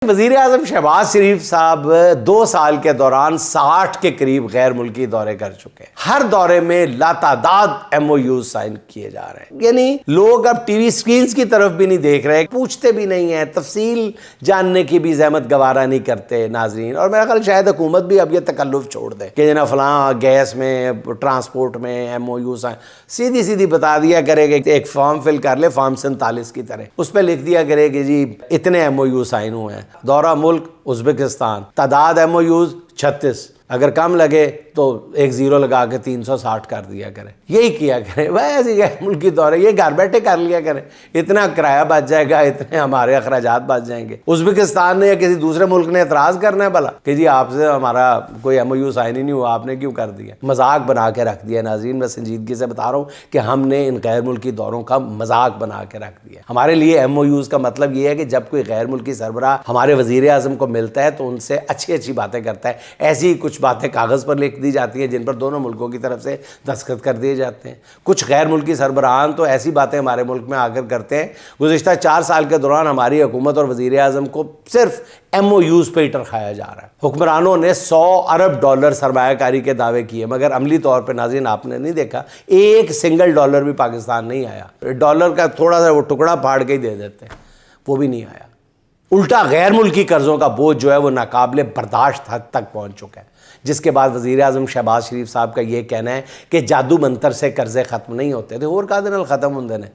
وزیر اعظم شہباز شریف صاحب 2 سال کے دوران 60 کے قریب غیر ملکی دورے کر چکے ہیں۔ ہر دورے میں لاتعداد ایم او یوز سائن کیے جا رہے ہیں۔ یعنی لوگ اب ٹی وی سکرینز کی طرف بھی نہیں دیکھ رہے، پوچھتے بھی نہیں ہیں، تفصیل جاننے کی بھی زحمت گوارا نہیں کرتے ناظرین۔ اور میرا خیال شاید حکومت بھی اب یہ تکلف چھوڑ دے کہ جناب فلاں گیس میں، ٹرانسپورٹ میں ایم او یو سائن، سیدھی بتا دیا کرے کہ ایک فارم فل کر لے فارم 47 کی طرح، اس پہ لکھ دیا کرے کہ جی اتنے ایم او یو سائن ہوئے ہیں۔ دورہ ملک ازبکستان، تعداد ایم او یوز 36، اگر کم لگے تو ایک زیرو لگا کے 360 کر دیا کرے، یہی کیا کرے۔ ایسی غیر ملکی دورے یہ گھر بیٹھے کر لیا کرے، اتنا کرایہ بچ جائے گا، اتنے ہمارے اخراجات بچ جائیں گے۔ ازبکستان نے یا کسی دوسرے ملک نے اعتراض کرنا ہے بھلا کہ جی آپ سے ہمارا کوئی ایم او یو سائن ہی نہیں ہوا، آپ نے کیوں کر دیا؟ مذاق بنا کے رکھ دیا ناظرین۔ میں سنجیدگی سے بتا رہا ہوں کہ ہم نے ان غیر ملکی دوروں کا مذاق بنا کے رکھ دیا۔ ہمارے لیے ایم او یوز کا مطلب یہ ہے کہ جب کوئی غیر ملکی سربراہ ہمارے وزیر اعظم کو ملتا ہے تو ان سے اچھی باتیں کرتا ہے، ایسی کچھ باتیں کاغذ پر لکھ دی جاتی ہیں جن پر دونوں ملکوں کی طرف سے دستخط کر دیے جاتے ہیں۔ کچھ غیر ملکی سربراہان تو ایسی باتیں ہمارے ملک میں آ کر کرتے ہیں۔ گزشتہ 4 سال کے دوران ہماری حکومت اور وزیر اعظم کو صرف ایم او یوز پہ ہی ٹرکھایا جا رہا ہے۔ حکمرانوں نے $100 ارب سرمایہ کاری کے دعوے کیے، مگر عملی طور پہ ناظرین آپ نے نہیں دیکھا، ایک سنگل ڈالر بھی پاکستان نہیں آیا۔ ڈالر کا تھوڑا سا وہ ٹکڑا پھاڑ کے ہی دے دیتے ہیں، وہ بھی نہیں آیا۔ الٹا غیر ملکی قرضوں کا بوجھ جو ہے وہ ناقابل برداشت حد تک پہنچ چکا ہے، جس کے بعد وزیر اعظم شہباز شریف صاحب کا یہ کہنا ہے کہ جادو منتر سے قرضے ختم نہیں ہوتے تھے، اور کا دن ختم ہوندے نے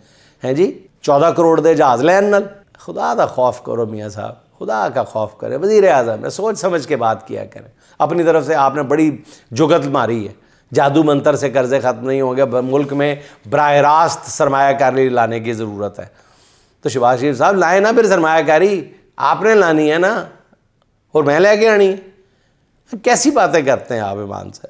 ہیں جی 14 کروڑ دے جہاز لین نل۔ خدا کا خوف کرو میاں صاحب، خدا کا خوف کرے وزیر اعظم نے، سوچ سمجھ کے بات کیا کریں۔ اپنی طرف سے آپ نے بڑی جگت ماری ہے، جادو منتر سے قرضے ختم نہیں ہوں گے، ملک میں براہ راست سرمایہ کاری لانے کی ضرورت ہے۔ تو شہباز شریف صاحب لائیں نا پھر سرمایہ کاری، آپ نے لانی ہے نا، اور میں لے کے آنی ہے۔ کیسی باتیں کرتے ہیں آپ ایمان سے؟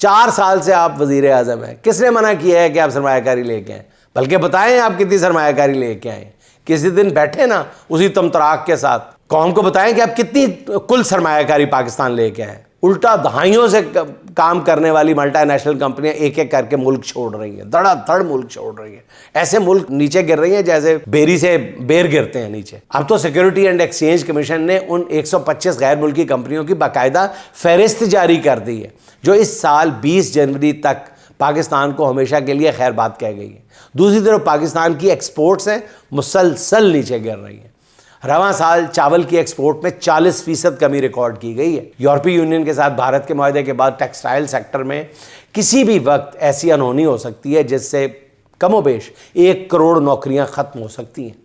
4 سال سے آپ وزیر اعظم ہیں، کس نے منع کیا ہے کہ آپ سرمایہ کاری لے کے آئیں؟ بلکہ بتائیں آپ کتنی سرمایہ کاری لے کے آئیں، کسی دن بیٹھے نا اسی تمطراق کے ساتھ قوم کو بتائیں کہ آپ کتنی کل سرمایہ کاری پاکستان لے کے آئیں۔ الٹا دہائیوں سے کام کرنے والی ملٹی نیشنل کمپنیاں ایک ایک کر کے ملک چھوڑ رہی ہیں، دھڑا دھڑ ملک چھوڑ رہی ہیں، ایسے ملک نیچے گر رہی ہیں جیسے بیری سے بیر گرتے ہیں نیچے۔ اب تو سیکورٹی اینڈ ایکسچینج کمیشن نے ان 125 غیر ملکی کمپنیوں کی باقاعدہ فہرست جاری کر دی ہے، جو اس سال 20 جنوری تک پاکستان کو ہمیشہ کے لیے خیر بات کہہ گئی ہے۔ دوسری طرف پاکستان کی ایکسپورٹس ہیں مسلسل نیچے گر رہی ہیں۔ رواں سال چاول کی ایکسپورٹ میں 40% کمی ریکارڈ کی گئی ہے۔ یورپی یونین کے ساتھ بھارت کے معاہدے کے بعد ٹیکسٹائل سیکٹر میں کسی بھی وقت ایسی انہونی ہو سکتی ہے جس سے کم و بیش 1 کروڑ نوکریاں ختم ہو سکتی ہیں۔